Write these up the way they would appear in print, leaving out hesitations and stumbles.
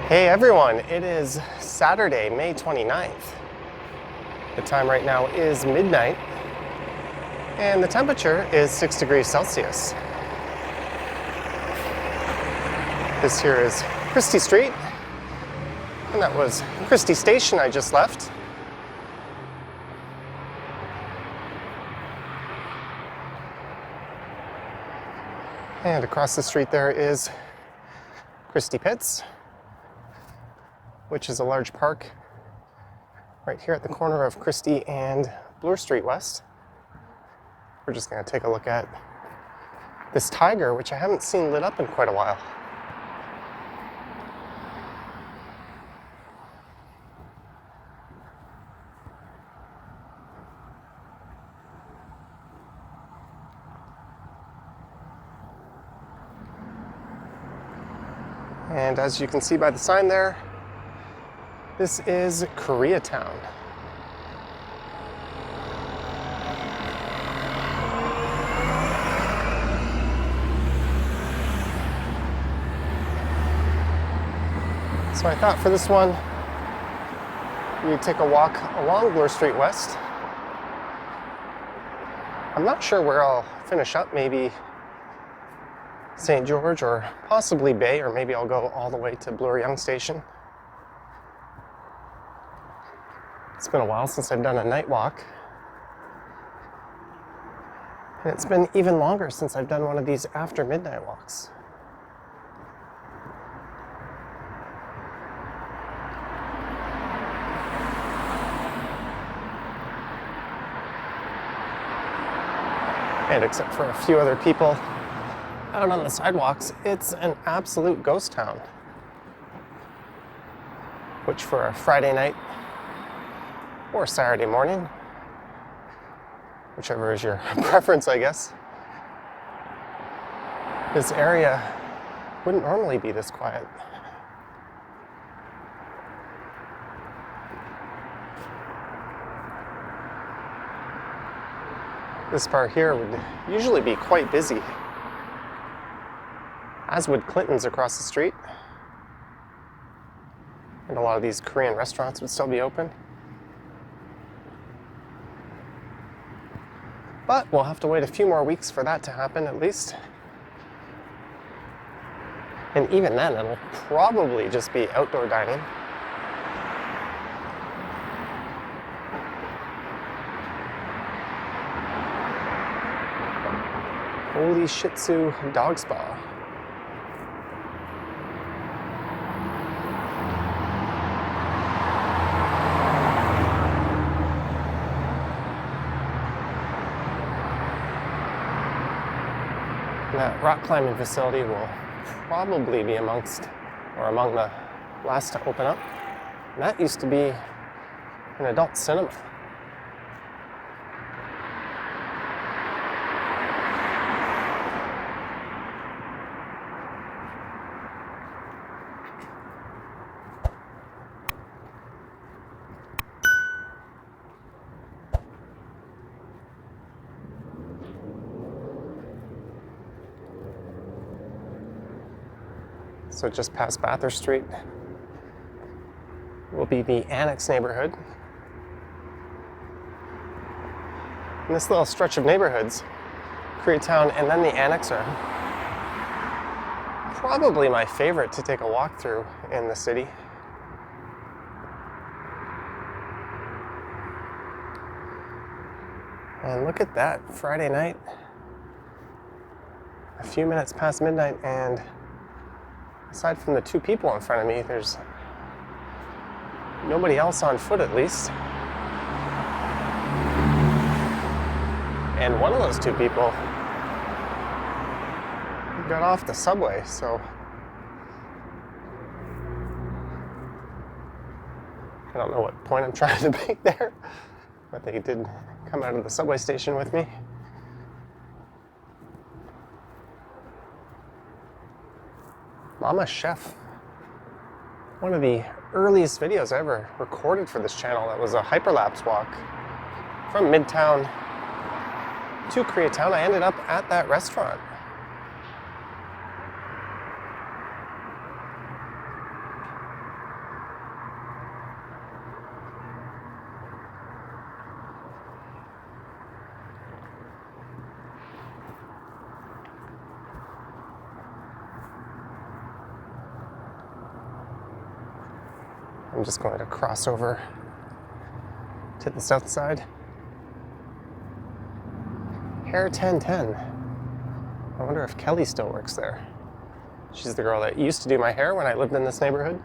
Hey everyone, it is Saturday, May 29th. The time right now is midnight and the temperature is 6 degrees Celsius. This here is Christie Street, and that was Christie Station I just left. And across the street there is Christie Pits, which is a large park right here at the corner of Christie and Bloor Street West. We're just going to take a look at this tiger, which I haven't seen lit up in quite a while. And as you can see by the sign there, this is Koreatown. So I thought for this one, we'd take a walk along Bloor Street West. I'm not sure where I'll finish up, maybe St. George or possibly Bay, or maybe I'll go all the way to Bloor-Yonge Station. It's been a while since I've done a night walk. And it's been even longer since I've done one of these after midnight walks. And except for a few other people out on the sidewalks, it's an absolute ghost town. Which for a Friday night or Saturday morning, whichever is your preference, I guess, this area wouldn't normally be this quiet. This part here would usually be quite busy, as would Clinton's across the street. And a lot of these Korean restaurants would still be open. But we'll have to wait a few more weeks for that to happen, at least. And even then, it'll probably just be outdoor dining. Holy Shih Tzu Dog Spa. That rock climbing facility will probably be among the last to open up. And that used to be an adult cinema. So just past Bathurst Street will be the Annex neighborhood. And this little stretch of neighborhoods, Koreatown and then the Annex, are probably my favorite to take a walk through in the city. And look at that, Friday night, a few minutes past midnight, and aside from the two people in front of me, there's nobody else on foot, at least. And one of those two people got off the subway, so I don't know what point I'm trying to make there, but they did come out of the subway station with me. Mama Chef. One of the earliest videos I ever recorded for this channel. That was a hyperlapse walk from Midtown to Koreatown. I ended up at that restaurant. I'm just going to cross over to the south side. Hair 1010. I wonder if Kelly still works there. She's the girl that used to do my hair when I lived in this neighborhood.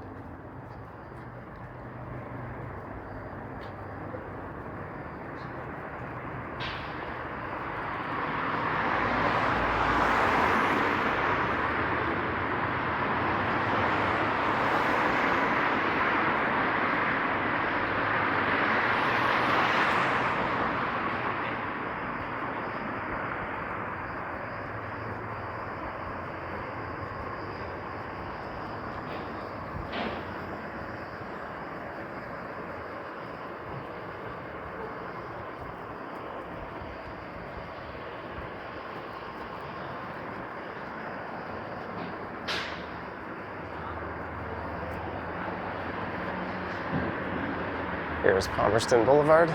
Here's Palmerston Boulevard.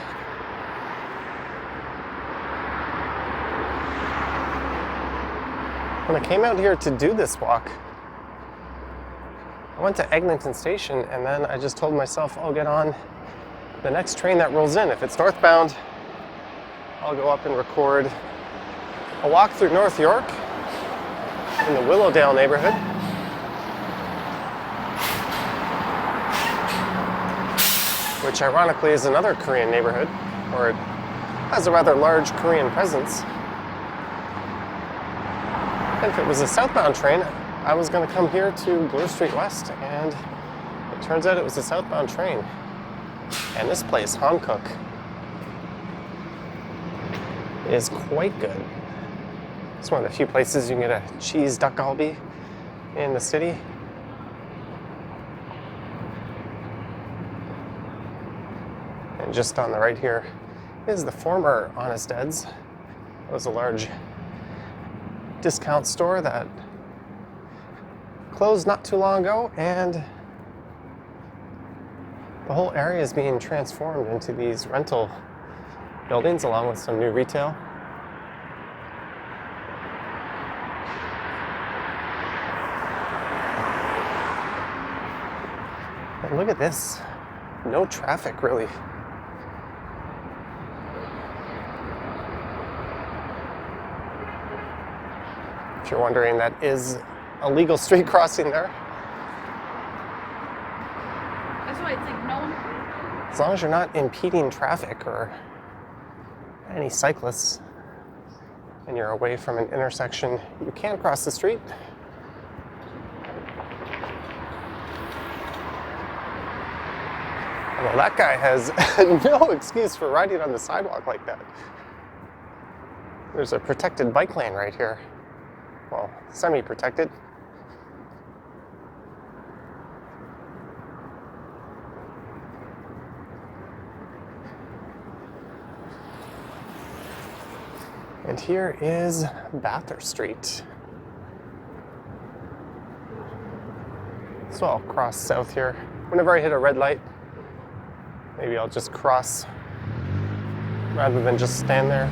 When I came out here to do this walk, I went to Eglinton Station and then I just told myself I'll get on the next train that rolls in. If it's northbound, I'll go up and record a walk through North York in the Willowdale neighborhood. Which ironically is another Korean neighborhood, or it has a rather large Korean presence. And if it was a southbound train, I was going to come here to Bloor Street West, and it turns out it was a southbound train. And this place, Hankook, is quite good. It's one of the few places you can get a cheese duck galbi in the city. And just on the right here is the former Honest Ed's. It was a large discount store that closed not too long ago, and the whole area is being transformed into these rental buildings along with some new retail. And look at this, no traffic really. If you're wondering, that is a legal street crossing there. That's why it's like no one. As long as you're not impeding traffic or any cyclists and you're away from an intersection, you can cross the street. Well, that guy has no excuse for riding on the sidewalk like that. There's a protected bike lane right here. Well, semi-protected. And here is Bathurst Street. So I'll cross south here. Whenever I hit a red light, maybe I'll just cross rather than just stand there.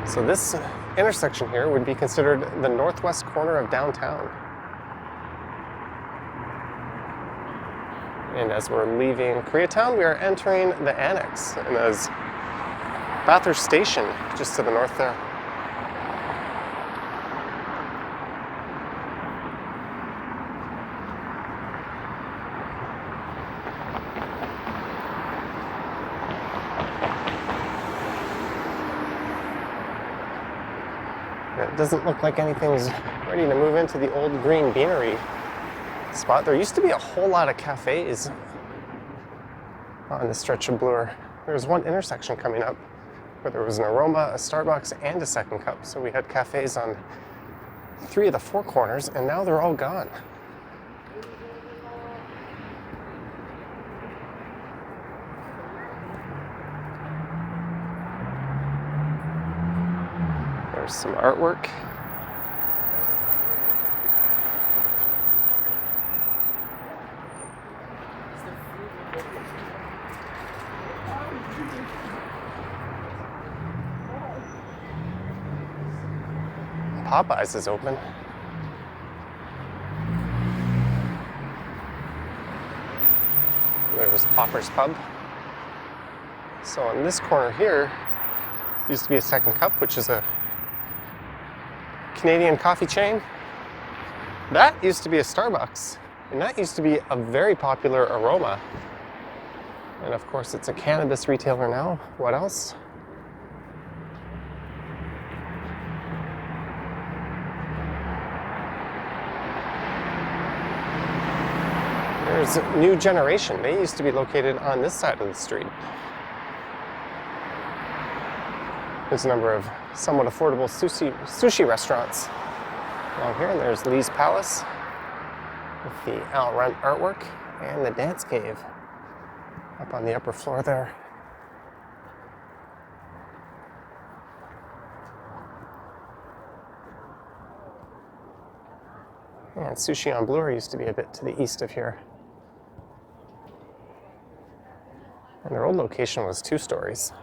So this intersection here would be considered the northwest corner of downtown. And as we're leaving Koreatown, we are entering the Annex, and there's Bathurst Station just to the north there. It doesn't look like anything's ready to move into the old green beanery spot. There used to be a whole lot of cafes on this stretch of Bloor. There was one intersection coming up where there was an Aroma, a Starbucks, and a Second Cup. So we had cafes on 3 of the 4 corners, and now they're all gone. There's some artwork. Popeyes is open. There's Popper's Pub. So in this corner here, used to be a Second Cup, which is a Canadian coffee chain. That used to be a Starbucks, and that used to be a very popular Aroma. And of course, it's a cannabis retailer now. What else? There's New Generation. They used to be located on this side of the street. There's a number of somewhat affordable sushi restaurants along here. And there's Lee's Palace with the Al Rent artwork and the Dance Cave up on the upper floor there. And Sushi on Bloor used to be a bit to the east of here. And their old location was 2 stories.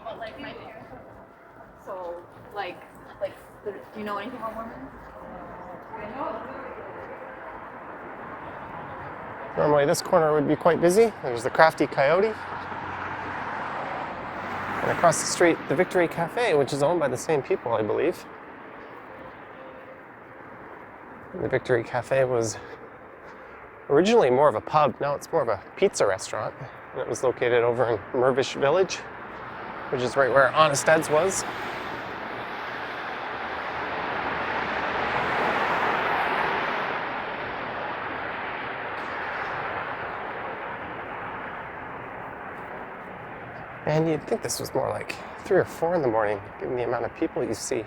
But like my parents. So like, do you know anything about Mormons? Normally this corner would be quite busy. There's the Crafty Coyote. And across the street, the Victory Cafe, which is owned by the same people, I believe. And the Victory Cafe was originally more of a pub. Now it's more of a pizza restaurant. And it was located over in Mervish Village, which is right where Honest Ed's was. And you'd think this was more like 3 or 4 in the morning, given the amount of people you see.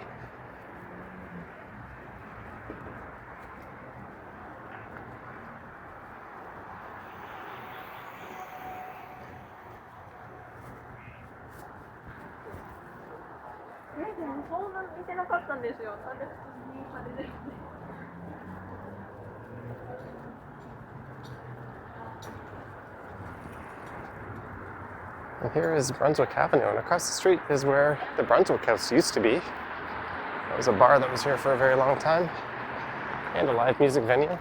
And here is Brunswick Avenue, and across the street is where the Brunswick House used to be. It was a bar that was here for a very long time, and a live music venue.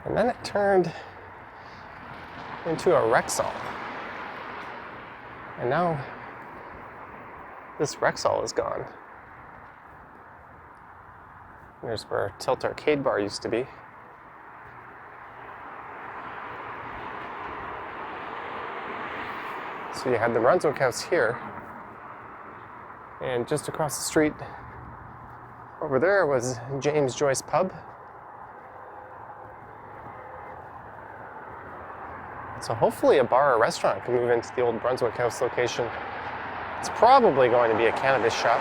And then it turned into a Rexall. And now this Rexall is gone. Here's where Tilt Arcade Bar used to be. So you had the Brunswick House here, and just across the street over there was James Joyce Pub. So hopefully a bar or restaurant can move into the old Brunswick House location. It's probably going to be a cannabis shop.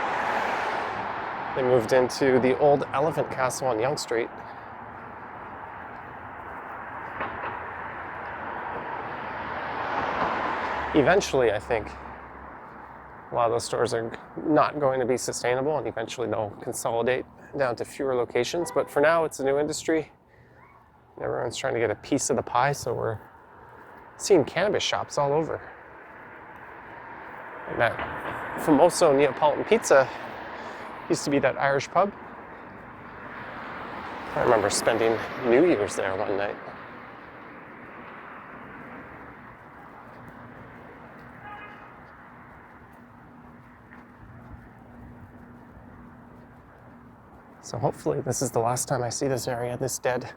They moved into the old Elephant Castle on Yonge Street. Eventually, I think, a lot of those stores are not going to be sustainable, and eventually they'll consolidate down to fewer locations. But for now, it's a new industry. Everyone's trying to get a piece of the pie, so we're seeing cannabis shops all over. And that Famoso Neapolitan Pizza used to be that Irish pub. I remember spending New Year's there one night. So hopefully this is the last time I see this area this dead.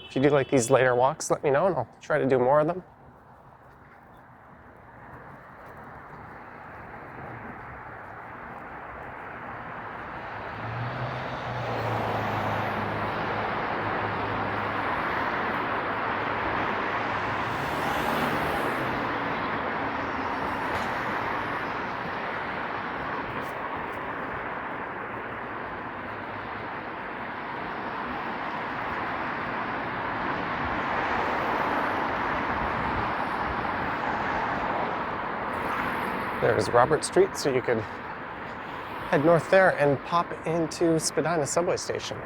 If you do like these later walks, let me know and I'll try to do more of them. There's Robert Street, so you could head north there and pop into Spadina subway station.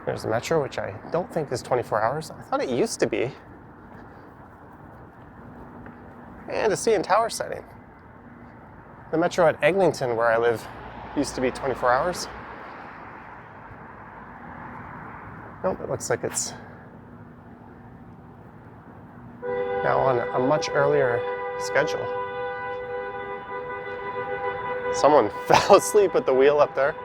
There's the metro, which I don't think is 24 hours. I thought it used to be. And a CN Tower sighting. The metro at Eglinton, where I live, used to be 24 hours. Nope, it looks like it's now on a much earlier schedule. Someone fell asleep at the wheel up there.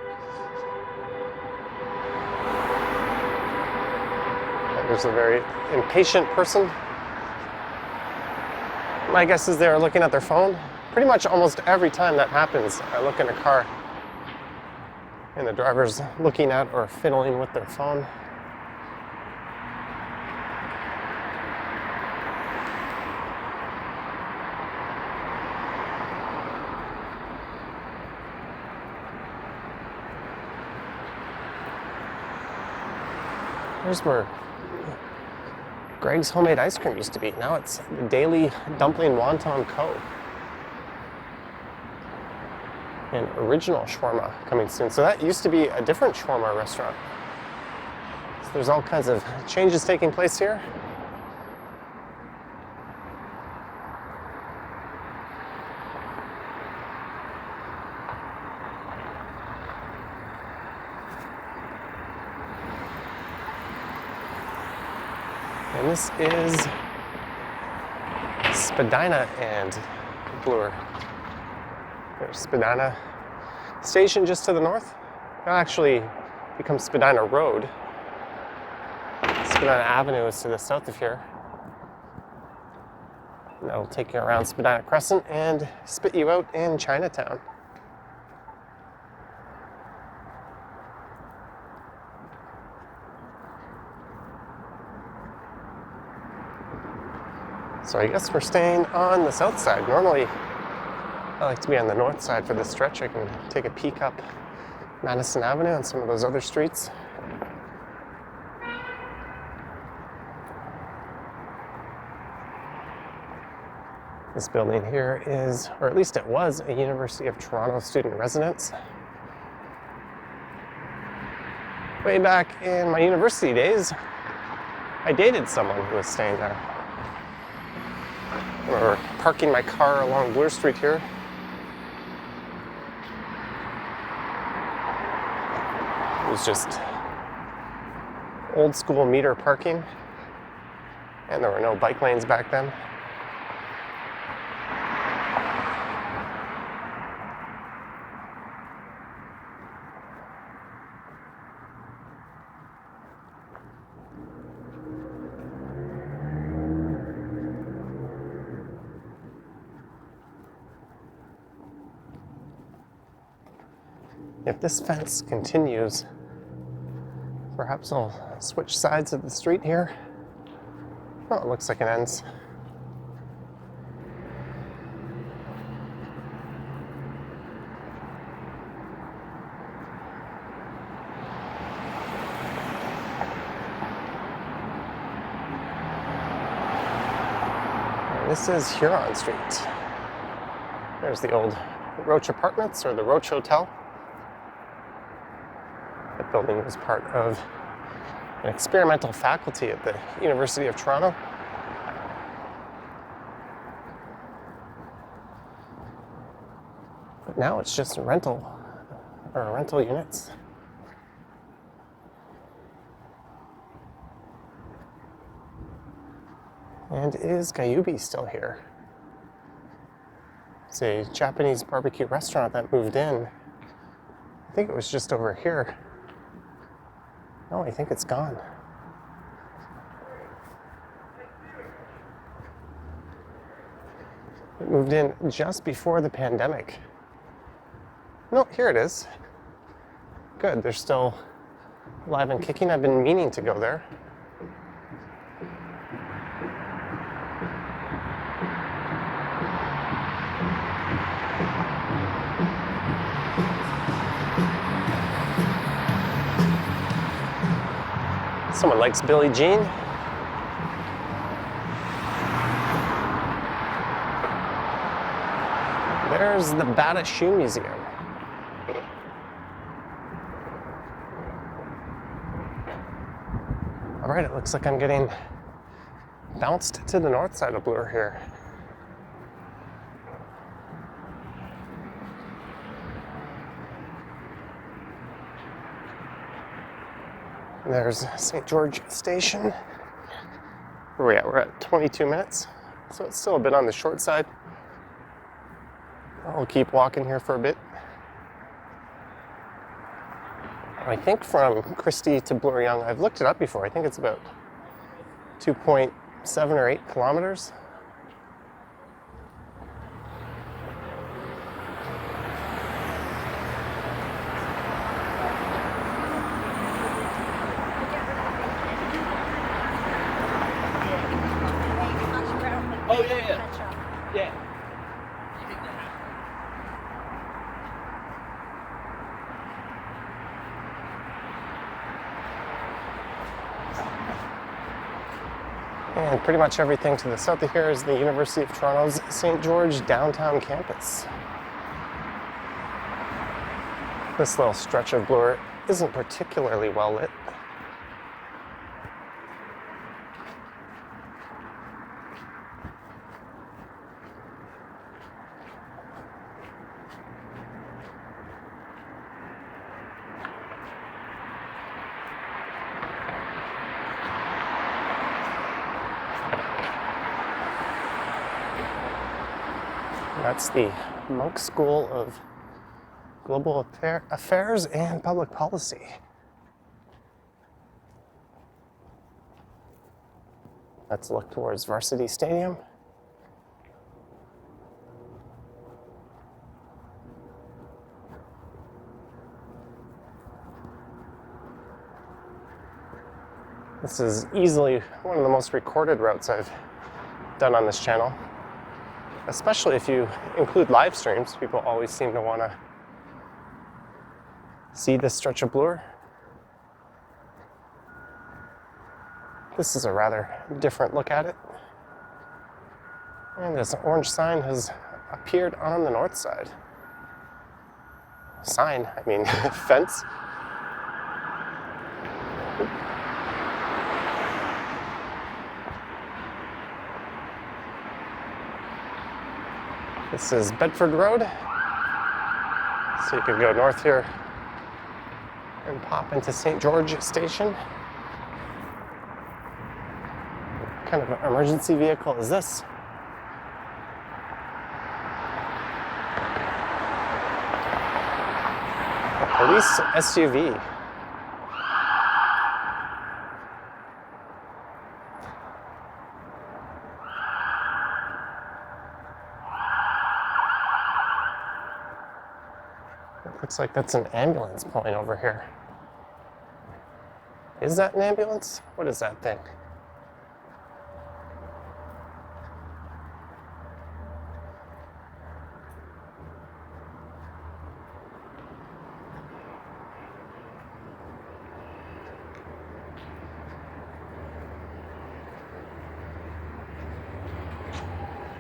There's a very impatient person. My guess is they're looking at their phone. Pretty much almost every time that happens, I look in a car and the driver's looking at or fiddling with their phone. Here's where Greg's Homemade Ice Cream used to be. Now it's the Daily Dumpling Wonton Co. And Original Shawarma coming soon. So that used to be a different shawarma restaurant. So there's all kinds of changes taking place here. And this is Spadina and Bloor. There's Spadina Station just to the north. It'll actually become Spadina Road. Spadina Avenue is to the south of here. And that'll take you around Spadina Crescent and spit you out in Chinatown. So I guess we're staying on the south side. Normally, I like to be on the north side for this stretch. I can take a peek up Madison Avenue and some of those other streets. This building here is, or at least it was, a University of Toronto student residence. Way back in my university days, I dated someone who was staying there. I remember parking my car along Bloor Street here. It was just old school meter parking, and there were no bike lanes back then. If this fence continues, perhaps I'll switch sides of the street here. Oh, it looks like it ends. And this is Huron Street. There's the old Roche Apartments, or the Roche Hotel. That building was part of an experimental faculty at the University of Toronto. But now it's just rental units. And is Gayubi still here? It's a Japanese barbecue restaurant that moved in. I think it was just over here. No, I think it's gone. It moved in just before the pandemic. No, here it is. Good, they're still alive and kicking. I've been meaning to go there. Someone likes Billie Jean. There's the Bata Shoe Museum. All right, it looks like I'm getting bounced to the north side of Bloor here. There's St. George Station. Where are we at? We're at 22 minutes, so it's still a bit on the short side. I'll keep walking here for a bit. I think from Christie to Bloor-Yonge, I've looked it up before, I think it's about 2.7 or 8 kilometers. Oh, yeah. Yeah. And pretty much everything to the south of here is the University of Toronto's St. George downtown campus. This little stretch of Bloor isn't particularly well lit. That's the Monk School of Global Affairs and Public Policy. Let's look towards Varsity Stadium. This is easily one of the most recorded routes I've done on this channel. Especially if you include live streams, people always seem to want to see this stretch of Bloor. This is a rather different look at it. And this orange sign has appeared on the north side. Sign, I mean, fence. This is Bedford Road, so you can go north here and pop into St. George Station. What kind of an emergency vehicle is this? A police SUV. Looks like that's an ambulance pulling over here. Is that an ambulance? What is that thing?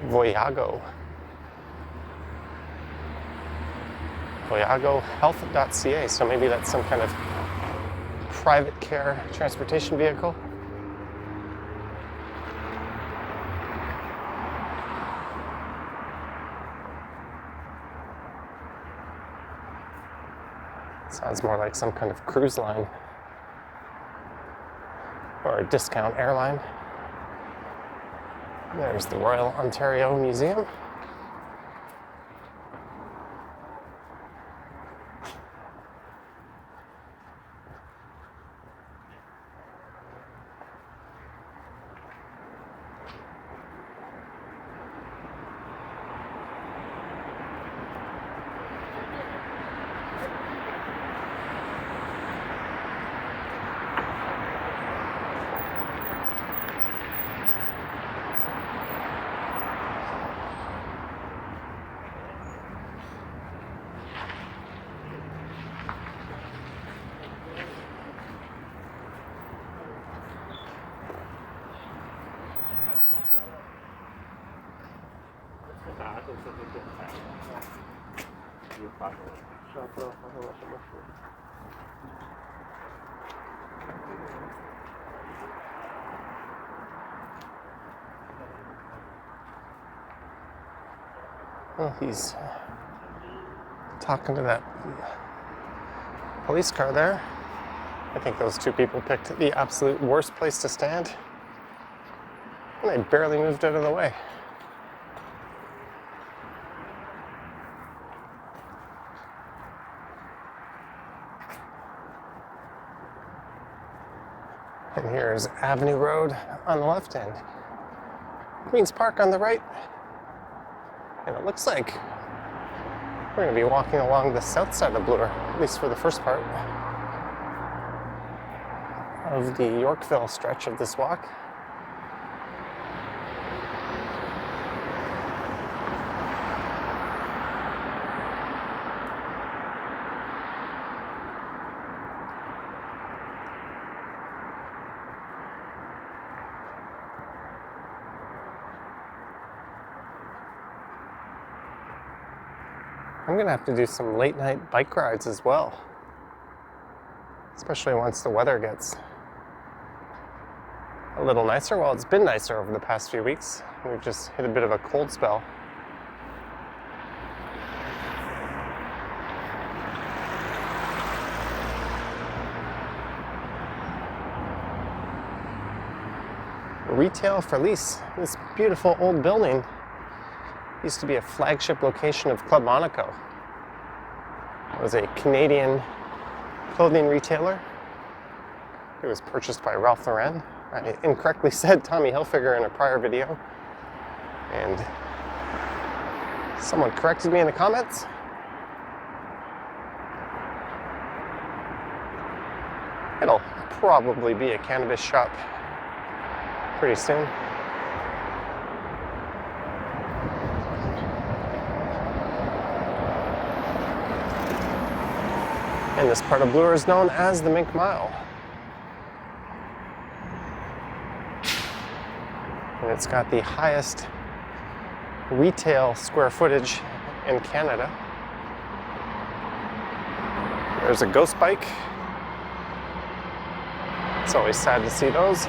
Voyago. VoyagoHealth.ca, so maybe that's some kind of private care transportation vehicle. Sounds more like some kind of cruise line or a discount airline. There's the Royal Ontario Museum. Oh, he's talking to that police car there. I think those two people picked the absolute worst place to stand. And they barely moved out of the way. And here's Avenue Road on the left end. Queen's Park on the right. And it looks like we're going to be walking along the south side of Bloor, at least for the first part of the Yorkville stretch of this walk. I'm gonna have to do some late night bike rides as well, especially once the weather gets a little nicer. Well, it's been nicer over the past few weeks. We've just hit a bit of a cold spell. Retail for lease. This beautiful old building used to be a flagship location of Club Monaco. It was a Canadian clothing retailer. It was purchased by Ralph Lauren. I incorrectly said Tommy Hilfiger in a prior video, and someone corrected me in the comments. It'll probably be a cannabis shop pretty soon. And this part of Bloor is known as the Mink Mile. And it's got the highest retail square footage in Canada. There's a ghost bike. It's always sad to see those.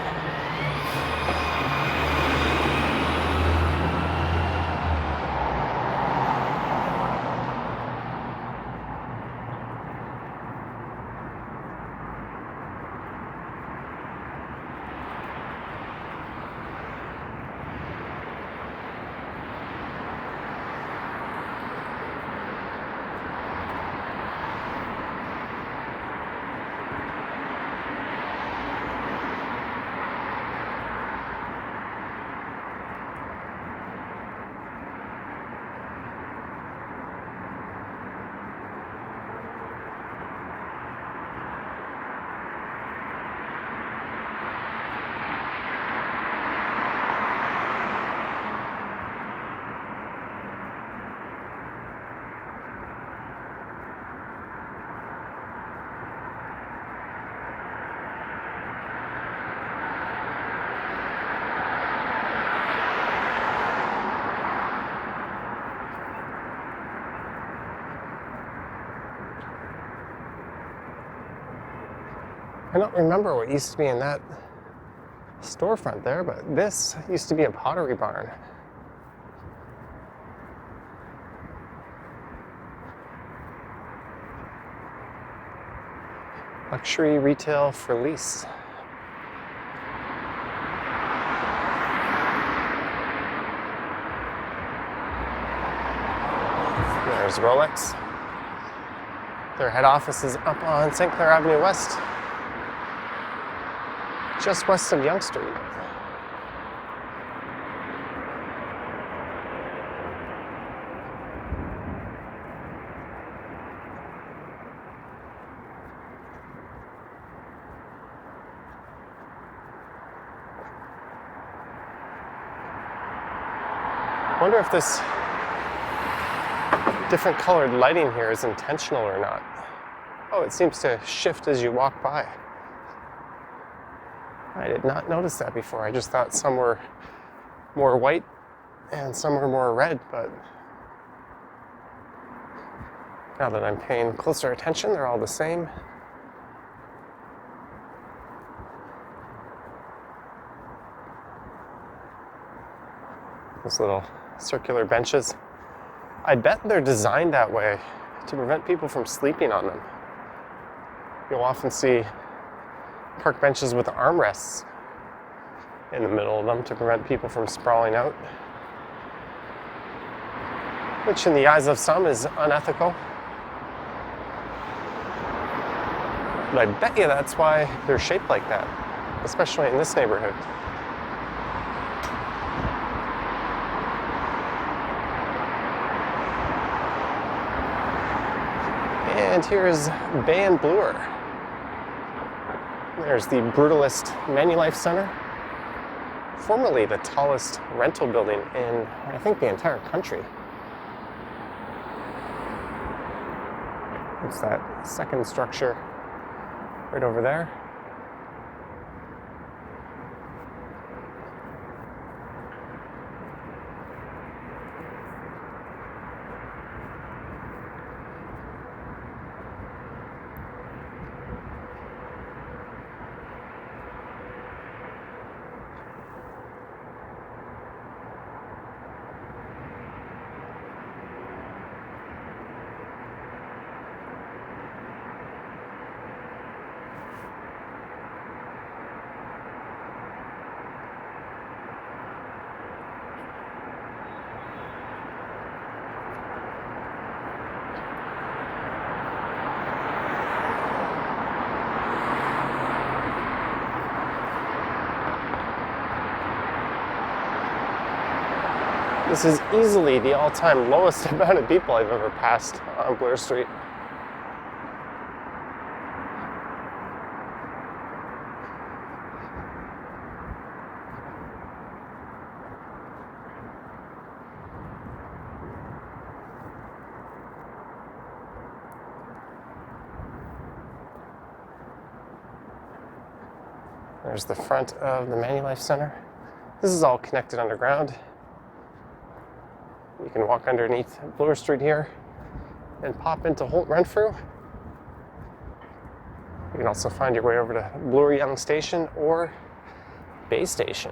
I don't remember what used to be in that storefront there, but this used to be a pottery barn. Luxury retail for lease. There's Rolex. Their head office is up on St. Clair Avenue West, just west of Yonge Street. I wonder if this different colored lighting here is intentional or not. Oh, it seems to shift as you walk by. I did not notice that before. I just thought some were more white and some were more red, but Now that I'm paying closer attention, they're all the same. Those little circular benches. I bet they're designed that way to prevent people from sleeping on them. You'll often see park benches with armrests in the middle of them to prevent people from sprawling out, which in the eyes of some is unethical. But I bet you that's why they're shaped like that, especially in this neighborhood. And here's Bloor. There's the brutalist Manulife Center, formerly the tallest rental building in, I think, the entire country. It's that second structure right over there. This is easily the all-time lowest amount of people I've ever passed on Bloor Street. There's the front of the Manulife Center. This is all connected underground. You can walk underneath Bloor Street here and pop into Holt Renfrew. You can also find your way over to Bloor-Yonge Station or Bay Station.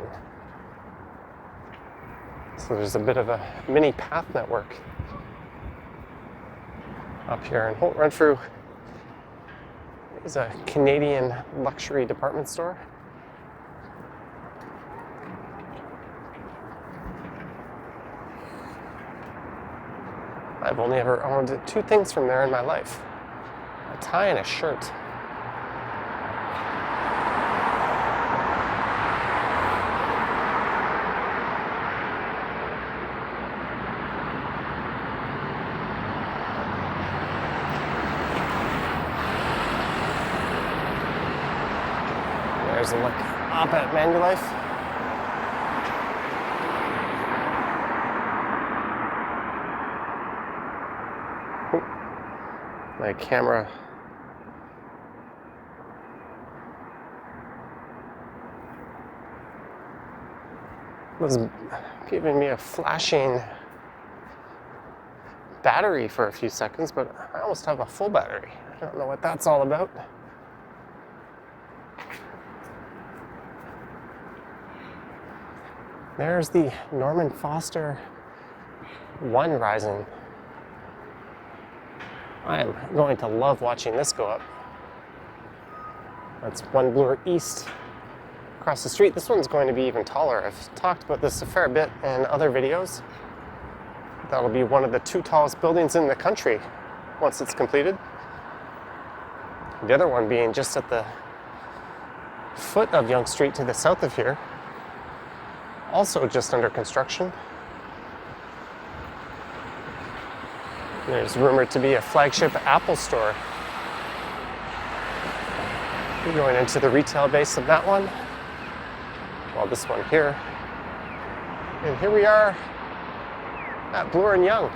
So there's a bit of a mini path network up here in Holt Renfrew. Is a Canadian luxury department store. I've only ever owned two things from there in my life: a tie and a shirt. There's a look up at Manulife. My camera was giving me a flashing battery for a few seconds, but I almost have a full battery. I don't know what that's all about. There's the Norman Foster 1 rising. I am going to love watching this go up. That's 1 Bloor East across the street. This one's going to be even taller. I've talked about this a fair bit in other videos. That'll be one of the 2 tallest buildings in the country once it's completed. The other one being just at the foot of Yonge Street to the south of here, also just under construction. There's rumored to be a flagship Apple store. We're going into the retail base of that one. Well, this one here. And here we are at Bloor and Yonge.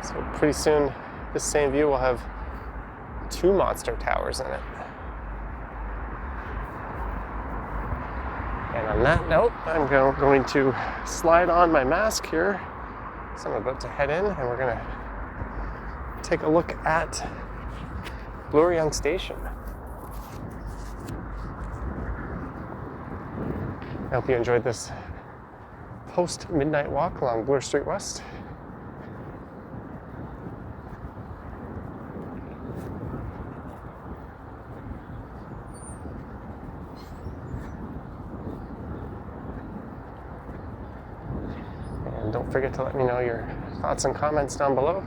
So pretty soon, this same view will have 2 monster towers in it. And on that note, I'm going to slide on my mask here. So I'm about to head in, and we're gonna take a look at Bloor-Yonge Station. I hope you enjoyed this post-midnight walk along Bloor Street West. And don't forget to let me know your thoughts and comments down below.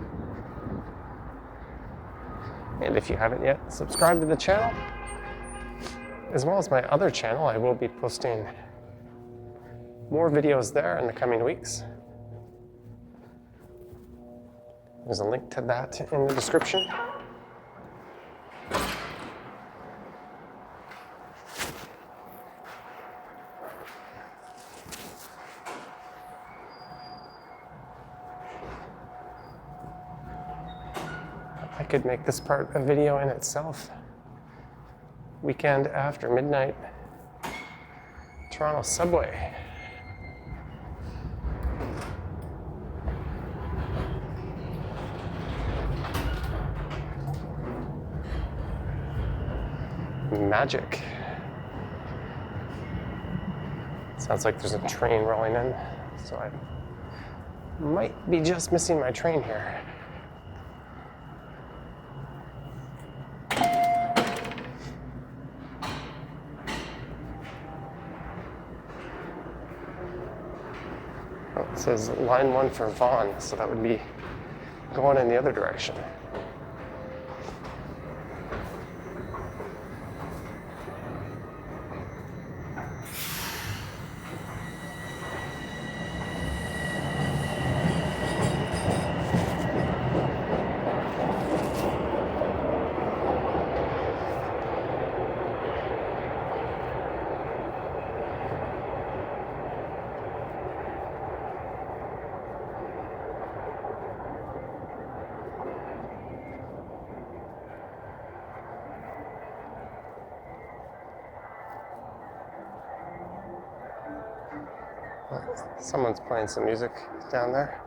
And if you haven't yet, subscribe to the channel, as well as my other channel. I will be posting more videos there in the coming weeks. There's a link to that in the description. I could make this part a video in itself. Weekend after midnight, Toronto subway. Magic. Sounds like there's a train rolling in, so I might be just missing my train here. Oh, it says line 1 for Vaughan, so that would be going in the other direction. Someone's playing some music down there.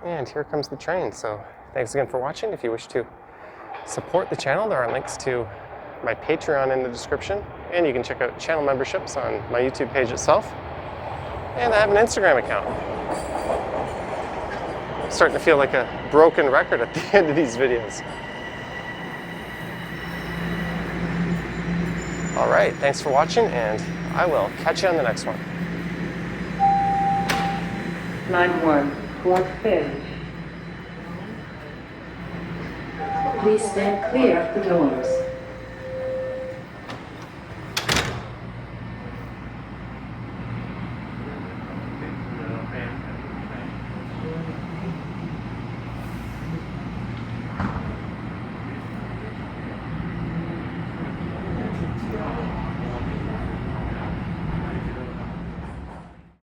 And here comes the train. So thanks again for watching. If you wish to support the channel, there are links to my Patreon in the description. And you can check out channel memberships on my YouTube page itself. And I have an Instagram account. I'm starting to feel like a broken record at the end of these videos. All right, thanks for watching, and I will catch you on the next one. Line 1, fourth finish. Please stand clear of the doors.